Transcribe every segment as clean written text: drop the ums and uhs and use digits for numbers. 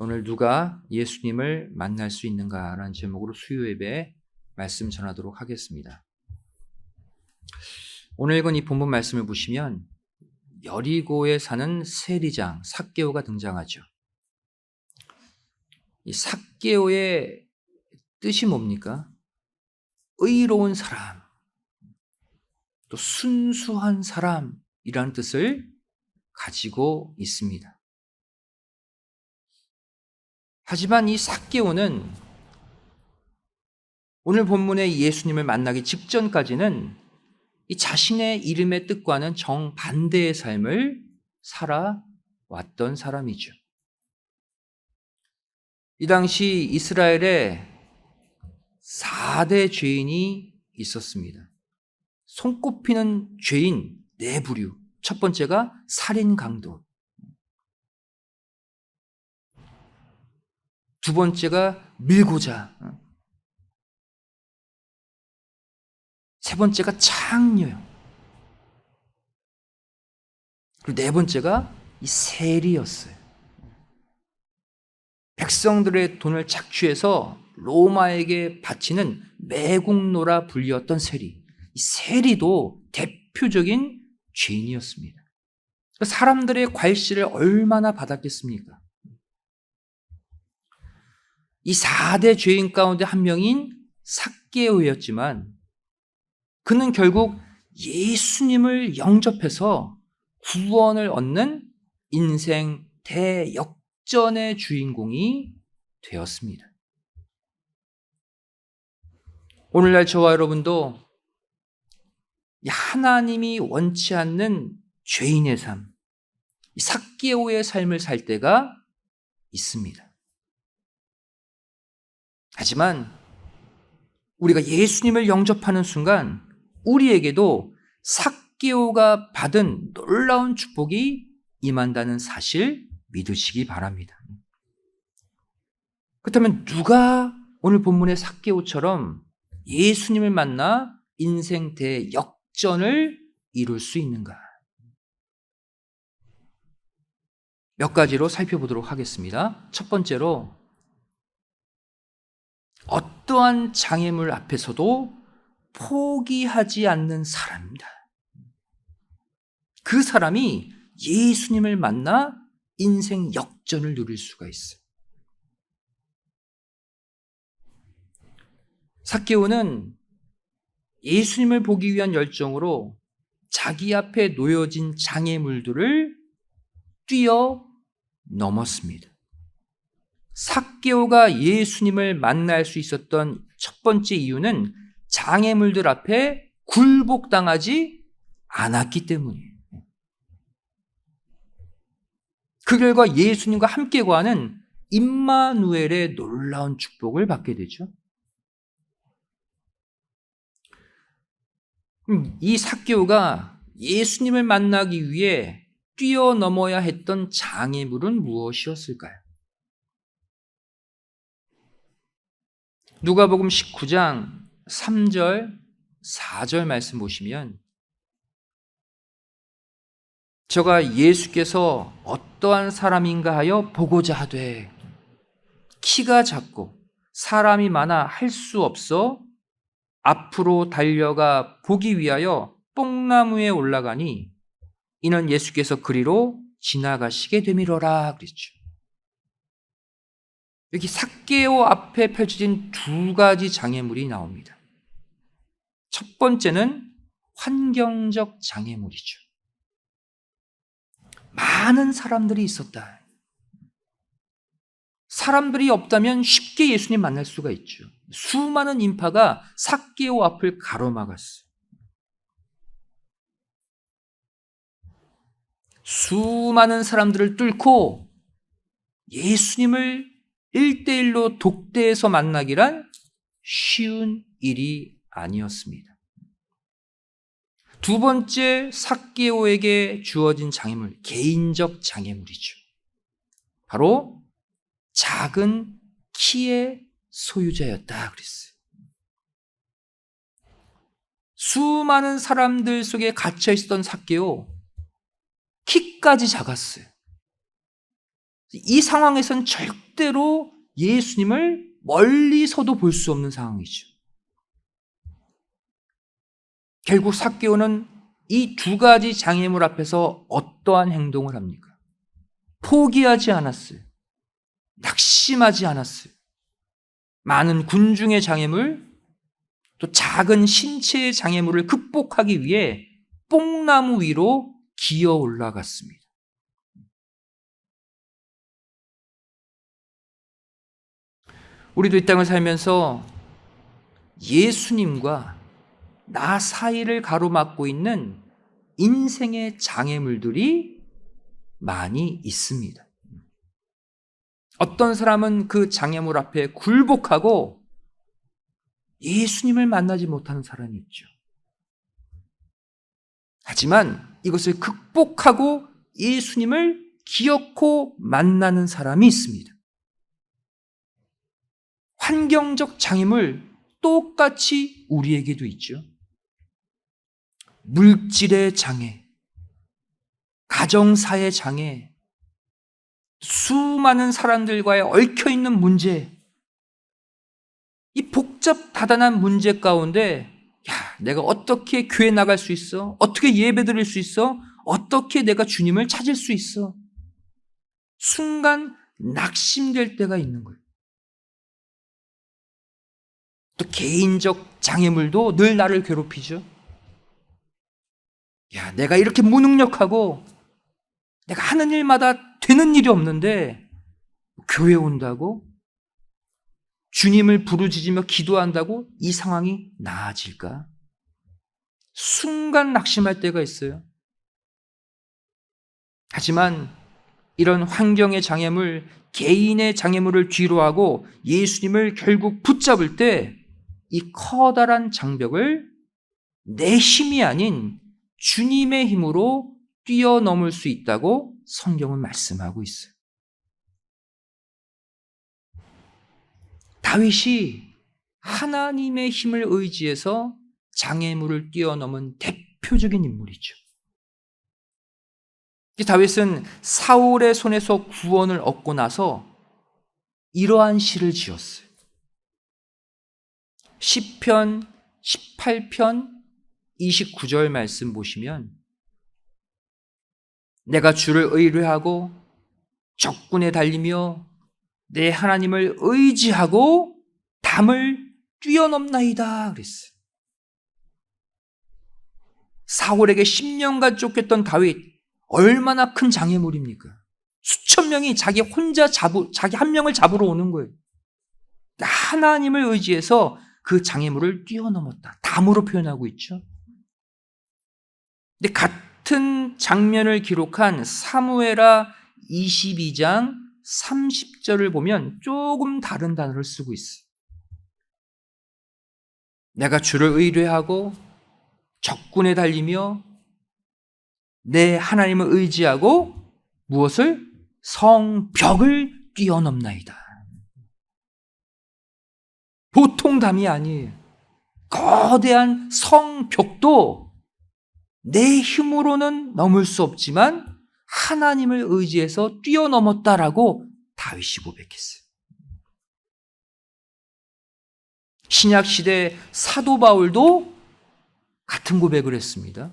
오늘 누가 예수님을 만날 수 있는가라는 제목으로 수요예배 말씀 전하도록 하겠습니다. 오늘 읽은 이 본문 말씀을 보시면 여리고에 사는 세리장 삭개오가 등장하죠. 이 삭개오의 뜻이 뭡니까? 의로운 사람, 또 순수한 사람이라는 뜻을 가지고 있습니다. 하지만 이 삭개오는 오늘 본문의 예수님을 만나기 직전까지는 이 자신의 이름의 뜻과는 정반대의 삶을 살아왔던 사람이죠. 이 당시 이스라엘에 4대 죄인이 있었습니다. 손꼽히는 죄인 4부류. 첫 번째가 살인 강도. 두 번째가 밀고자. 세 번째가 창녀요. 그리고 네 번째가 이 세리였어요. 백성들의 돈을 착취해서 로마에게 바치는 매국노라 불리웠던 세리. 이 세리도 대표적인 죄인이었습니다. 사람들의 괄시를 얼마나 받았겠습니까? 이 4대 죄인 가운데 한 명인 삭개오였지만 그는 결국 예수님을 영접해서 구원을 얻는 인생 대역전의 주인공이 되었습니다. 오늘날 저와 여러분도 하나님이 원치 않는 죄인의 삶, 삭개오의 삶을 살 때가 있습니다. 하지만 우리가 예수님을 영접하는 순간 우리에게도 삭개오가 받은 놀라운 축복이 임한다는 사실 믿으시기 바랍니다. 그렇다면 누가 오늘 본문의 삭개오처럼 예수님을 만나 인생 대역전을 이룰 수 있는가? 몇 가지로 살펴보도록 하겠습니다. 첫 번째로 어떠한 장애물 앞에서도 포기하지 않는 사람입니다. 그 사람이 예수님을 만나 인생 역전을 누릴 수가 있어요. 삭개오는 예수님을 보기 위한 열정으로 자기 앞에 놓여진 장애물들을 뛰어넘었습니다. 삭개오가 예수님을 만날 수 있었던 첫 번째 이유는 장애물들 앞에 굴복당하지 않았기 때문이에요. 그 결과 예수님과 함께 거하는 임마누엘의 놀라운 축복을 받게 되죠. 이 삭개오가 예수님을 만나기 위해 뛰어넘어야 했던 장애물은 무엇이었을까요? 누가복음 19장 3절, 4절 말씀 보시면 저가 예수께서 어떠한 사람인가 하여 보고자 하되 키가 작고 사람이 많아 할 수 없어 앞으로 달려가 보기 위하여 뽕나무에 올라가니 이는 예수께서 그리로 지나가시게 되미러라 그랬죠. 여기 삭개오 앞에 펼쳐진 2가지 장애물이 나옵니다. 첫 번째는 환경적 장애물이죠. 많은 사람들이 있었다. 사람들이 없다면 쉽게 예수님 만날 수가 있죠. 수많은 인파가 삭개오 앞을 가로막았어요. 수많은 사람들을 뚫고 예수님을 1대1로 독대해서 만나기란 쉬운 일이 아니었습니다. 두 번째 삭개오에게 주어진 장애물, 개인적 장애물이죠. 바로 작은 키의 소유자였다 그랬어요. 수많은 사람들 속에 갇혀 있었던 삭개오, 키까지 작았어요. 이 상황에선 절대 절대로 예수님을 멀리서도 볼 수 없는 상황이죠. 결국 삭개오는 이 두 가지 장애물 앞에서 어떠한 행동을 합니까? 포기하지 않았어요. 낙심하지 않았어요. 많은 군중의 장애물, 또 작은 신체의 장애물을 극복하기 위해 뽕나무 위로 기어 올라갔습니다. 우리도 이 땅을 살면서 예수님과 나 사이를 가로막고 있는 인생의 장애물들이 많이 있습니다. 어떤 사람은 그 장애물 앞에 굴복하고 예수님을 만나지 못하는 사람이 있죠. 하지만 이것을 극복하고 예수님을 기어코 만나는 사람이 있습니다. 환경적 장애물 똑같이 우리에게도 있죠. 물질의 장애, 가정사의 장애, 수많은 사람들과의 얽혀있는 문제, 이 복잡다단한 문제 가운데 내가 어떻게 교회 나갈 수 있어? 어떻게 예배 드릴 수 있어? 어떻게 내가 주님을 찾을 수 있어? 순간 낙심될 때가 있는 거예요. 또 개인적 장애물도 늘 나를 괴롭히죠. 내가 이렇게 무능력하고 내가 하는 일마다 되는 일이 없는데 교회 온다고? 주님을 부르짖으며 기도한다고 이 상황이 나아질까? 순간 낙심할 때가 있어요. 하지만 이런 환경의 장애물, 개인의 장애물을 뒤로하고 예수님을 결국 붙잡을 때 이 커다란 장벽을 내 힘이 아닌 주님의 힘으로 뛰어넘을 수 있다고 성경은 말씀하고 있어요. 다윗이 하나님의 힘을 의지해서 장애물을 뛰어넘은 대표적인 인물이죠. 다윗은 사울의 손에서 구원을 얻고 나서 이러한 시를 지었어요. 시편 18편 29절 말씀 보시면 내가 주를 의뢰하고 적군에 달리며 내 하나님을 의지하고 담을 뛰어넘나이다 그랬어요. 사울에게 10년간 쫓겼던 다윗, 얼마나 큰 장애물입니까? 수천 명이 자기 한 명을 잡으러 오는 거예요. 하나님을 의지해서 그 장애물을 뛰어넘었다. 담으로 표현하고 있죠. 근데 같은 장면을 기록한 사무엘하 22장 30절을 보면 조금 다른 단어를 쓰고 있어요. 내가 주를 의뢰하고 적군에 달리며 내 하나님을 의지하고 무엇을? 성벽을 뛰어넘나이다. 보통 담이 아니에요. 거대한 성벽도 내 힘으로는 넘을 수 없지만 하나님을 의지해서 뛰어넘었다라고 다윗이 고백했어요. 신약시대 사도 바울도 같은 고백을 했습니다.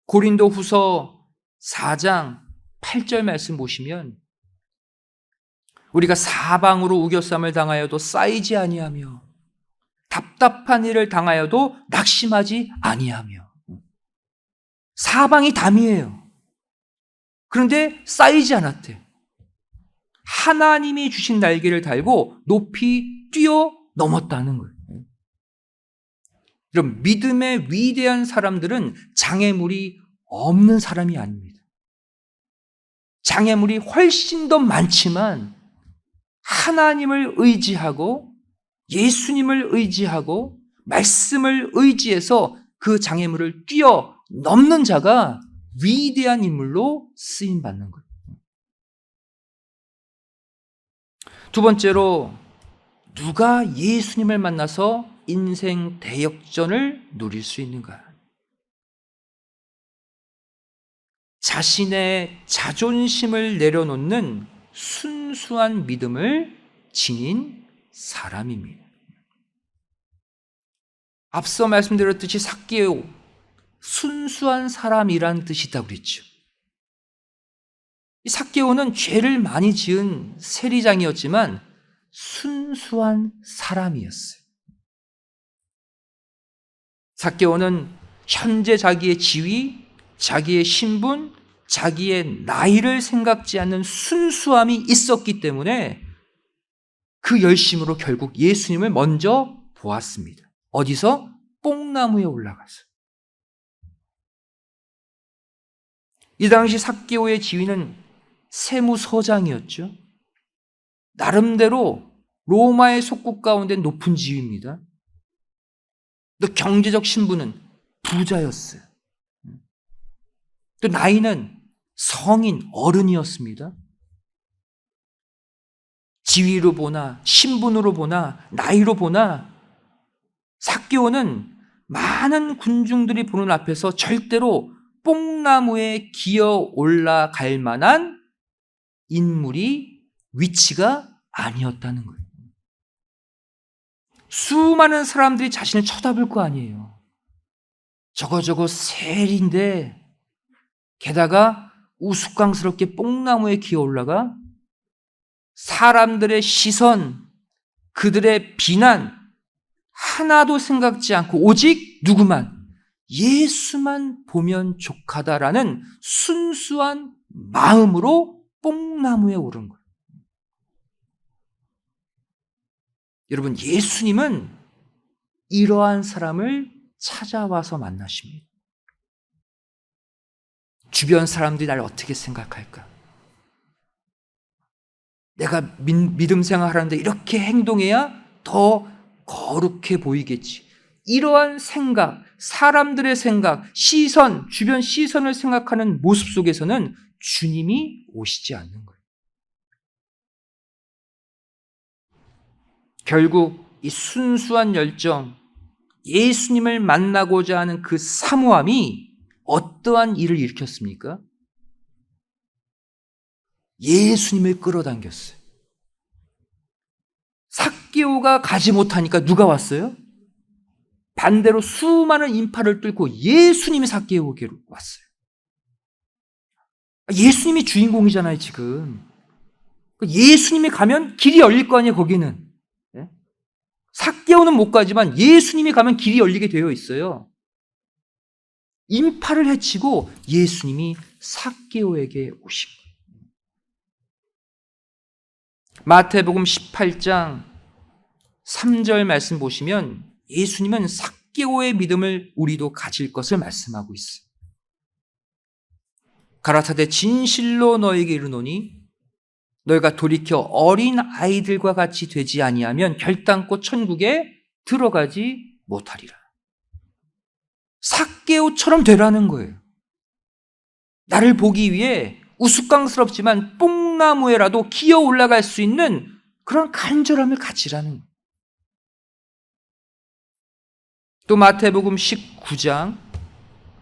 고린도 후서 4장 8절 말씀 보시면 우리가 사방으로 우겨쌈을 당하여도 쌓이지 아니하며 답답한 일을 당하여도 낙심하지 아니하며. 사방이 담이에요. 그런데 쌓이지 않았대. 하나님이 주신 날개를 달고 높이 뛰어넘었다는 거예요. 이런 믿음의 위대한 사람들은 장애물이 없는 사람이 아닙니다. 장애물이 훨씬 더 많지만 하나님을 의지하고 예수님을 의지하고 말씀을 의지해서 그 장애물을 뛰어넘는 자가 위대한 인물로 쓰임받는 거예요. 두 번째로 누가 예수님을 만나서 인생 대역전을 누릴 수 있는가? 자신의 자존심을 내려놓는 순수한 믿음을 지닌 사람입니다. 앞서 말씀드렸듯이 삭개오, 순수한 사람이란 뜻이다 그랬죠. 이 삭개오는 죄를 많이 지은 세리장이었지만 순수한 사람이었어요. 삭개오는 현재 자기의 지위, 자기의 신분, 자기의 나이를 생각지 않는 순수함이 있었기 때문에 그 열심으로 결국 예수님을 먼저 보았습니다. 어디서? 뽕나무에 올라가서. 이 당시 삭개오의 지위는 세무서장이었죠. 나름대로 로마의 속국 가운데 높은 지위입니다. 또 경제적 신분은 부자였어요. 또 나이는 성인, 어른이었습니다. 지위로 보나 신분으로 보나 나이로 보나 삭개오는 많은 군중들이 보는 앞에서 절대로 뽕나무에 기어 올라갈 만한 인물이 위치가 아니었다는 거예요. 수많은 사람들이 자신을 쳐다볼 거 아니에요. 저거 세리인데 게다가 우스꽝스럽게 뽕나무에 기어 올라가 사람들의 시선, 그들의 비난 하나도 생각지 않고 오직 누구만? 예수만 보면 족하다라는 순수한 마음으로 뽕나무에 오른 거예요. 여러분, 예수님은 이러한 사람을 찾아와서 만나십니다. 주변 사람들이 나를 어떻게 생각할까? 내가 믿음 생활하는데 이렇게 행동해야 더 거룩해 보이겠지. 이러한 생각, 사람들의 생각, 시선, 주변 시선을 생각하는 모습 속에서는 주님이 오시지 않는 거예요. 결국 이 순수한 열정, 예수님을 만나고자 하는 그 사모함이 어떠한 일을 일으켰습니까? 예수님을 끌어당겼어요. 삭개오가 가지 못하니까 누가 왔어요? 반대로 수많은 인파를 뚫고 예수님이 삭개오에게로 왔어요. 예수님이 주인공이잖아요, 지금. 예수님이 가면 길이 열릴 거 아니에요, 거기는. 삭개오는 못 가지만 예수님이 가면 길이 열리게 되어 있어요. 인파를 해치고 예수님이 삭개오에게 오신 거예요. 마태복음 18장 3절 말씀 보시면 예수님은 삭개오의 믿음을 우리도 가질 것을 말씀하고 있어요. 가라사대 진실로 너에게 이르노니 너희가 돌이켜 어린 아이들과 같이 되지 아니하면 결단코 천국에 들어가지 못하리라. 삭개오처럼 되라는 거예요. 나를 보기 위해 우스꽝스럽지만 뽕나무에라도 기어 올라갈 수 있는 그런 간절함을 가지라는 거예요. 또 마태복음 19장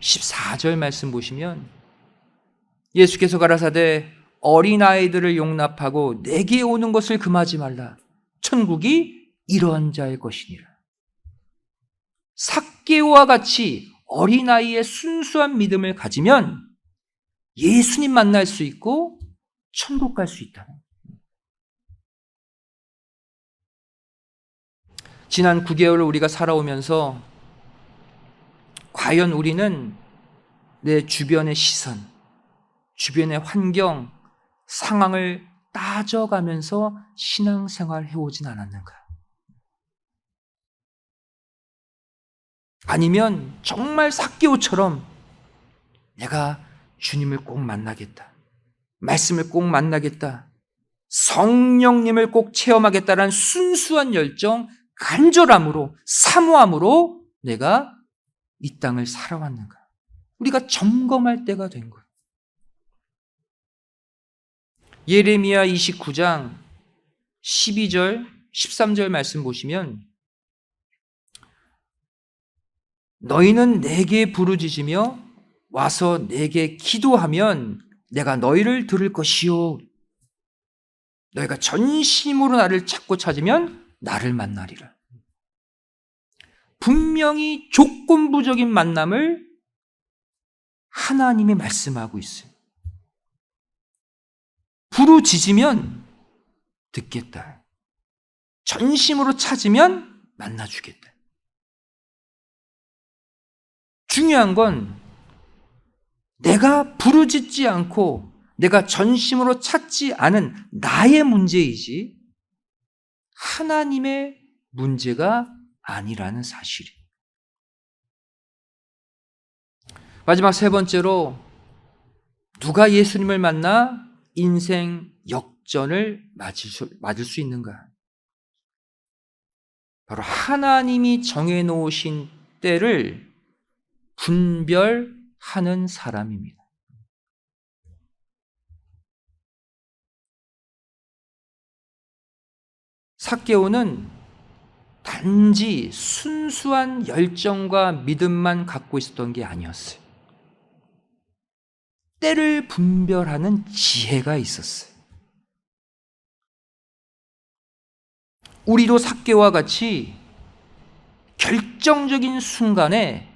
14절 말씀 보시면 예수께서 가라사대 어린아이들을 용납하고 내게 오는 것을 금하지 말라. 천국이 이러한 자의 것이니라. 삭개오와 같이 어린아이의 순수한 믿음을 가지면 예수님 만날 수 있고 천국 갈 수 있다. 지난 9개월 우리가 살아오면서 과연 우리는 내 주변의 시선, 주변의 환경, 상황을 따져가면서 신앙생활 해오진 않았는가? 아니면 정말 삭개오처럼 내가 주님을 꼭 만나겠다, 말씀을 꼭 만나겠다, 성령님을 꼭 체험하겠다라는 순수한 열정, 간절함으로, 사모함으로 내가 이 땅을 살아왔는가? 우리가 점검할 때가 된 거예요. 예레미야 29장 12절, 13절 말씀 보시면 너희는 내게 부르짖으며 와서 내게 기도하면 내가 너희를 들을 것이요. 너희가 전심으로 나를 찾고 찾으면 나를 만나리라. 분명히 조건부적인 만남을 하나님이 말씀하고 있어요. 부르짖으면 듣겠다. 전심으로 찾으면 만나주겠다. 중요한 건 내가 부르짖지 않고 내가 전심으로 찾지 않은 나의 문제이지 하나님의 문제가 아니라는 사실이에요. 마지막 세 번째로 누가 예수님을 만나 인생 역전을 맞을 수 있는가? 바로 하나님이 정해놓으신 때를 분별하는 사람입니다. 삭개오는 단지 순수한 열정과 믿음만 갖고 있었던 게 아니었어요. 때를 분별하는 지혜가 있었어요. 우리도 삭개오와 같이 결정적인 순간에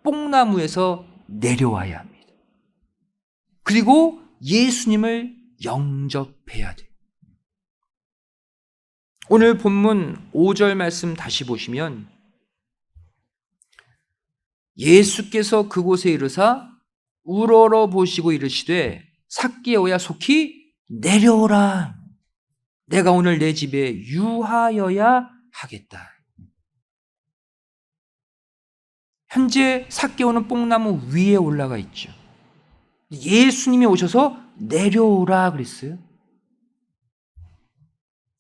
뽕나무에서 내려와야 합니다. 그리고 예수님을 영접해야 돼요. 오늘 본문 5절 말씀 다시 보시면 예수께서 그곳에 이르사 우러러 보시고 이르시되 삭개오야 속히 내려오라. 내가 오늘 내 집에 유하여야 하겠다. 현재 삭개오는 뽕나무 위에 올라가 있죠. 예수님이 오셔서 내려오라 그랬어요.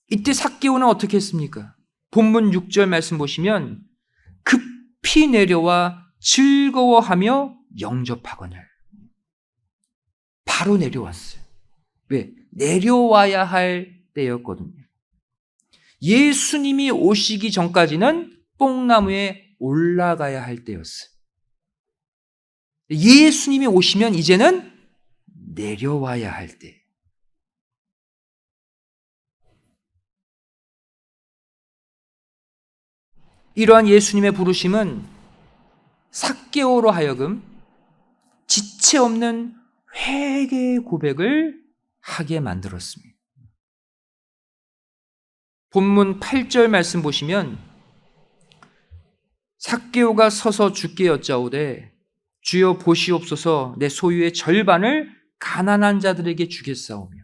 이때 삭개오는 어떻게 했습니까? 본문 6절 말씀 보시면 급히 내려와 즐거워하며 영접하거늘. 바로 내려왔어요. 왜? 내려와야 할 때였거든요. 예수님이 오시기 전까지는 뽕나무에 올라가야 할 때였어요. 예수님이 오시면 이제는 내려와야 할 때. 이러한 예수님의 부르심은 삭개오로 하여금 지체 없는 회개의 고백을 하게 만들었습니다. 본문 8절 말씀 보시면 삭개오가 서서 주께 여짜오되 주여 보시옵소서 내 소유의 절반을 가난한 자들에게 주겠사오며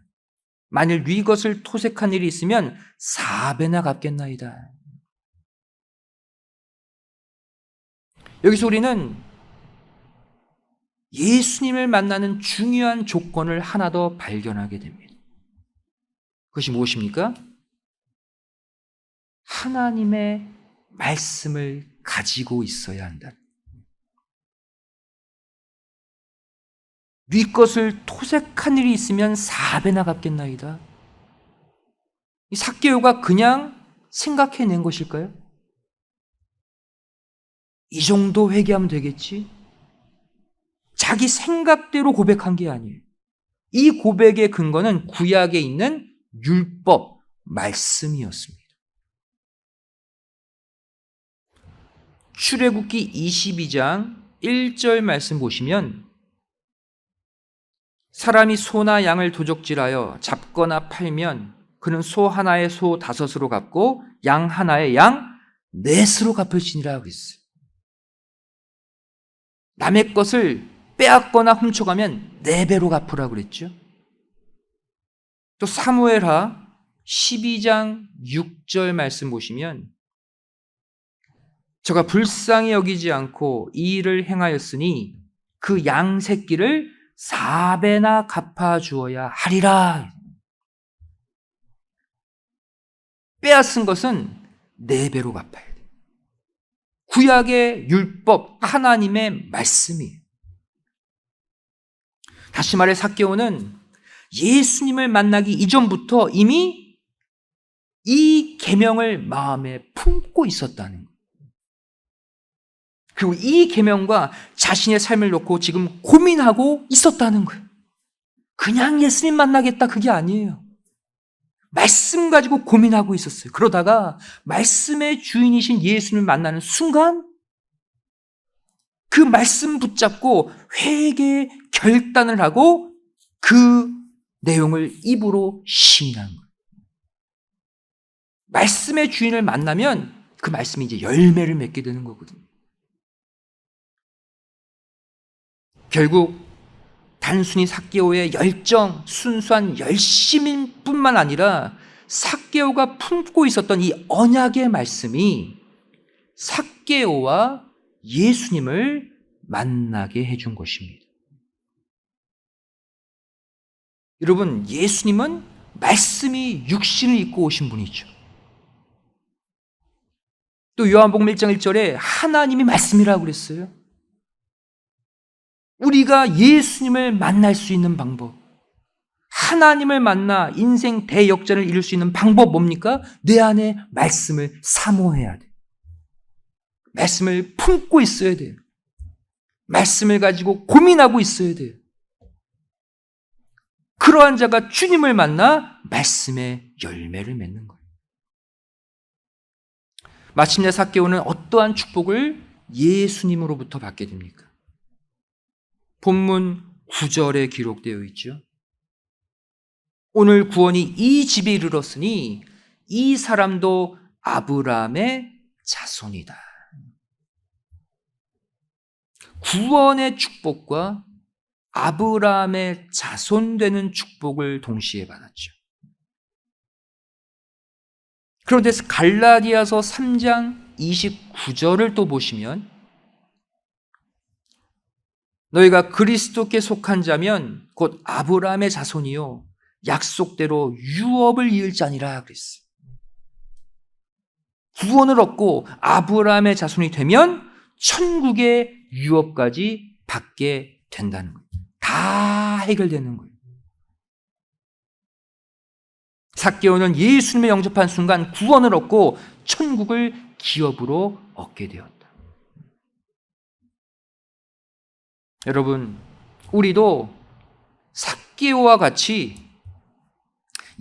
만일 네 것을 토색한 일이 있으면 4배나 갚겠나이다. 여기서 우리는 예수님을 만나는 중요한 조건을 하나 더 발견하게 됩니다. 그것이 무엇입니까? 하나님의 말씀을 가지고 있어야 한다. 네 것을 토색한 일이 있으면 4배나 갚겠나이다. 이 삭개오가 그냥 생각해낸 것일까요? 이 정도 회개하면 되겠지? 자기 생각대로 고백한 게 아니에요. 이 고백의 근거는 구약에 있는 율법, 말씀이었습니다. 출애굽기 22장 1절 말씀 보시면 사람이 소나 양을 도적질하여 잡거나 팔면 그는 소 하나에 소 5으로 갚고 양 하나에 양 4으로 갚을지니라 그랬어요. 남의 것을 빼앗거나 훔쳐가면 4배로 갚으라 그랬죠. 또 사무엘하 12장 6절 말씀 보시면 저가 불쌍히 여기지 않고 이 일을 행하였으니 그 양 새끼를 4배나 갚아주어야 하리라. 빼앗은 것은 4배로 갚아야 돼요. 구약의 율법, 하나님의 말씀이에요. 다시 말해 삭개오는 예수님을 만나기 이전부터 이미 이 계명을 마음에 품고 있었다는 거예요. 그리고 이 계명과 자신의 삶을 놓고 지금 고민하고 있었다는 거예요. 그냥 예수님 만나겠다 그게 아니에요. 말씀 가지고 고민하고 있었어요. 그러다가 말씀의 주인이신 예수님을 만나는 순간 그 말씀 붙잡고 회개 결단을 하고 그 내용을 입으로 시인하는 거예요. 말씀의 주인을 만나면 그 말씀이 이제 열매를 맺게 되는 거거든요. 결국 단순히 삭개오의 열정, 순수한 열심일 뿐만 아니라 삭개오가 품고 있었던 이 언약의 말씀이 삭개오와 예수님을 만나게 해준 것입니다. 여러분, 예수님은 말씀이 육신을 입고 오신 분이죠. 또 요한복음 1장 1절에 하나님이 말씀이라고 그랬어요. 우리가 예수님을 만날 수 있는 방법, 하나님을 만나 인생 대역전을 이룰 수 있는 방법 뭡니까? 내 안에 말씀을 사모해야 돼. 말씀을 품고 있어야 돼요. 말씀을 가지고 고민하고 있어야 돼요. 그러한 자가 주님을 만나 말씀의 열매를 맺는 거예요. 마침내 삭개오는 어떠한 축복을 예수님으로부터 받게 됩니까? 본문 9절에 기록되어 있죠. 오늘 구원이 이 집에 이르렀으니 이 사람도 아브라함의 자손이다. 구원의 축복과 아브라함의 자손 되는 축복을 동시에 받았죠. 그런데 갈라디아서 3장 29절을 또 보시면 너희가 그리스도께 속한 자면 곧 아브라함의 자손이요 약속대로 유업을 이을 자니라 그랬어요. 구원을 얻고 아브라함의 자손이 되면 천국의 유업까지 받게 된다는 거예요. 다 해결되는 거예요. 삭개오는 예수님을 영접한 순간 구원을 얻고 천국을 기업으로 얻게 되었다. 여러분, 우리도 삭개오와 같이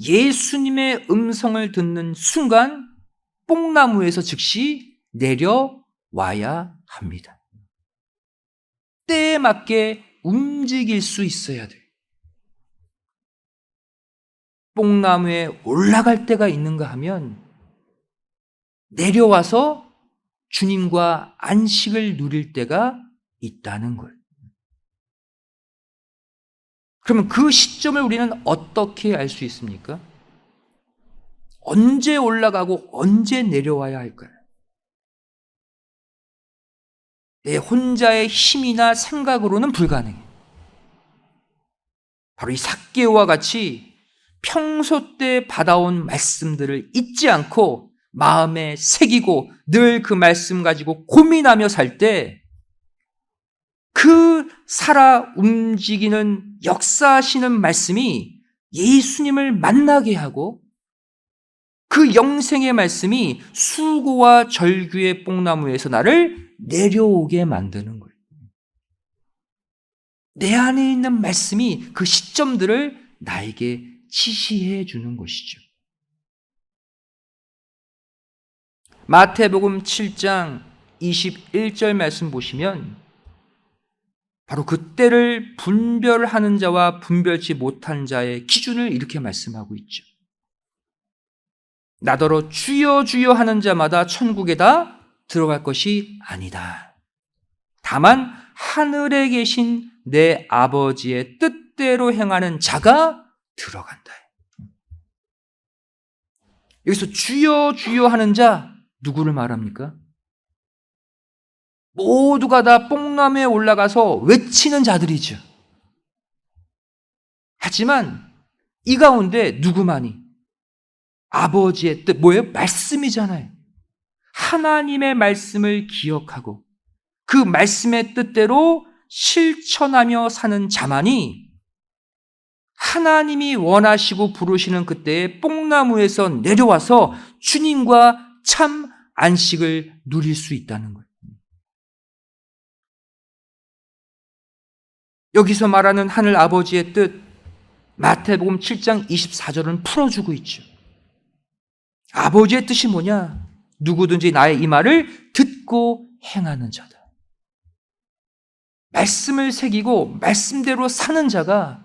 예수님의 음성을 듣는 순간 뽕나무에서 즉시 내려와야 합니다. 때에 맞게 움직일 수 있어야 돼요. 뽕나무에 올라갈 때가 있는가 하면 내려와서 주님과 안식을 누릴 때가 있다는 거예요. 그러면 그 시점을 우리는 어떻게 알 수 있습니까? 언제 올라가고 언제 내려와야 할까요? 내 혼자의 힘이나 생각으로는 불가능해요. 바로 이 삭개오와 같이 평소 때 받아온 말씀들을 잊지 않고 마음에 새기고 늘 그 말씀 가지고 고민하며 살 때 그 살아 움직이는 역사하시는 말씀이 예수님을 만나게 하고 그 영생의 말씀이 수고와 절규의 뽕나무에서 나를 내려오게 만드는 거예요. 내 안에 있는 말씀이 그 시점들을 나에게 지시해 주는 것이죠. 마태복음 7장 21절 말씀 보시면 바로 그때를 분별하는 자와 분별치 못한 자의 기준을 이렇게 말씀하고 있죠. 나더러 주여 주여 하는 자마다 천국에 다 들어갈 것이 아니다. 다만 하늘에 계신 내 아버지의 뜻대로 행하는 자가 들어간다. 여기서 주여 주여 하는 자 누구를 말합니까? 모두가 다 뽕나무에 올라가서 외치는 자들이죠. 하지만 이 가운데 누구만이 아버지의 뜻, 뭐예요? 말씀이잖아요. 하나님의 말씀을 기억하고 그 말씀의 뜻대로 실천하며 사는 자만이 하나님이 원하시고 부르시는 그때의 뽕나무에서 내려와서 주님과 참 안식을 누릴 수 있다는 거예요. 여기서 말하는 하늘 아버지의 뜻, 마태복음 7장 24절은 풀어주고 있죠. 아버지의 뜻이 뭐냐? 누구든지 나의 이 말을 듣고 행하는 자다. 말씀을 새기고 말씀대로 사는 자가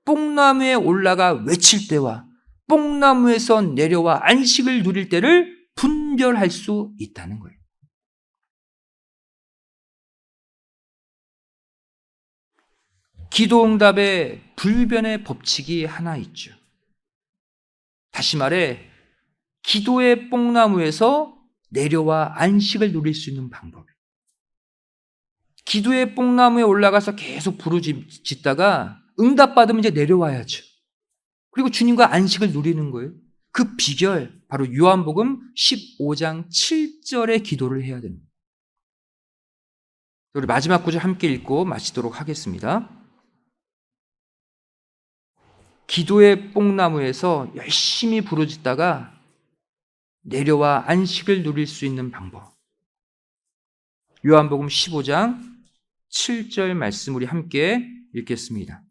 뽕나무에 올라가 외칠 때와 뽕나무에서 내려와 안식을 누릴 때를 분별할 수 있다는 거예요. 기도응답의 불변의 법칙이 하나 있죠. 다시 말해 기도의 뽕나무에서 내려와 안식을 누릴 수 있는 방법. 기도의 뽕나무에 올라가서 계속 부르짖다가 응답받으면 이제 내려와야죠. 그리고 주님과 안식을 누리는 거예요. 그 비결, 바로 요한복음 15장 7절의 기도를 해야 됩니다. 우리 마지막 구절 함께 읽고 마치도록 하겠습니다. 기도의 뽕나무에서 열심히 부르짖다가 내려와 안식을 누릴 수 있는 방법. 요한복음 15장 7절 말씀 우리 함께 읽겠습니다.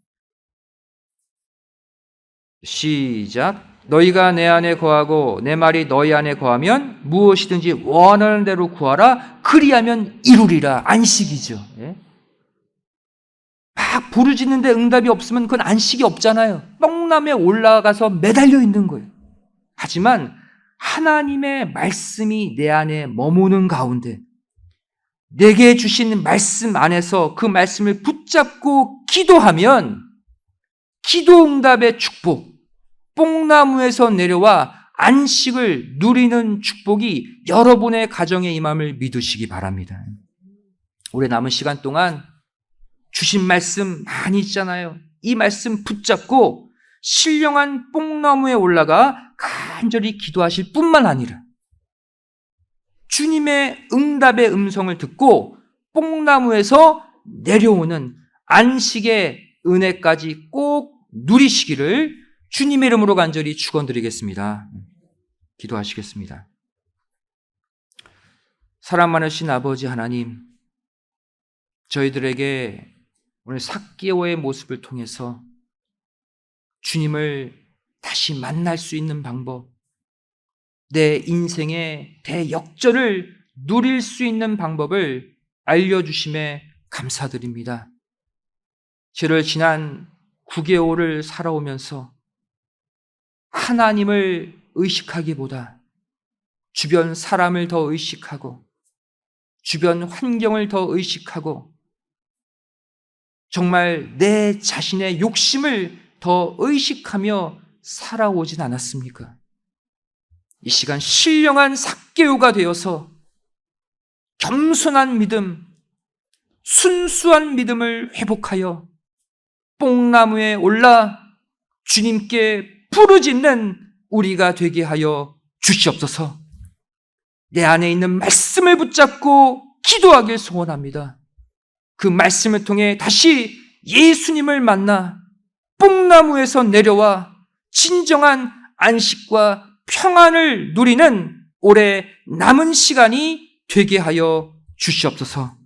시작. 너희가 내 안에 거하고 내 말이 너희 안에 거하면 무엇이든지 원하는 대로 구하라. 그리하면 이루리라. 안식이죠. 예? 막 부르짖는데 응답이 없으면 그건 안식이 없잖아요. 뽕나무에 올라가서 매달려 있는 거예요. 하지만 하나님의 말씀이 내 안에 머무는 가운데 내게 주신 말씀 안에서 그 말씀을 붙잡고 기도하면 기도 응답의 축복, 뽕나무에서 내려와 안식을 누리는 축복이 여러분의 가정에 임함을 믿으시기 바랍니다. 올해 남은 시간 동안 주신 말씀 많이 있잖아요. 이 말씀 붙잡고 신령한 뽕나무에 올라가 간절히 기도하실 뿐만 아니라 주님의 응답의 음성을 듣고 뽕나무에서 내려오는 안식의 은혜까지 꼭 누리시기를 주님의 이름으로 간절히 축원드리겠습니다. 기도하시겠습니다. 사랑 많으신 아버지 하나님, 저희들에게 오늘 삭개오의 모습을 통해서 주님을 다시 만날 수 있는 방법, 내 인생의 대역전을 누릴 수 있는 방법을 알려주심에 감사드립니다. 저를 지난 9개월을 살아오면서 하나님을 의식하기보다 주변 사람을 더 의식하고 주변 환경을 더 의식하고 정말 내 자신의 욕심을 더 의식하며 살아오진 않았습니까? 이 시간 신령한 삭개오가 되어서 겸손한 믿음, 순수한 믿음을 회복하여 뽕나무에 올라 주님께 부르짖는 우리가 되게 하여 주시옵소서. 내 안에 있는 말씀을 붙잡고 기도하길 소원합니다. 그 말씀을 통해 다시 예수님을 만나 뽕나무에서 내려와 진정한 안식과 평안을 누리는 올해 남은 시간이 되게 하여 주시옵소서.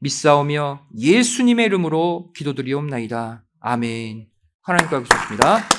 믿사오며 예수님의 이름으로 기도드리옵나이다. 아멘. 하나님과 계셨습니다.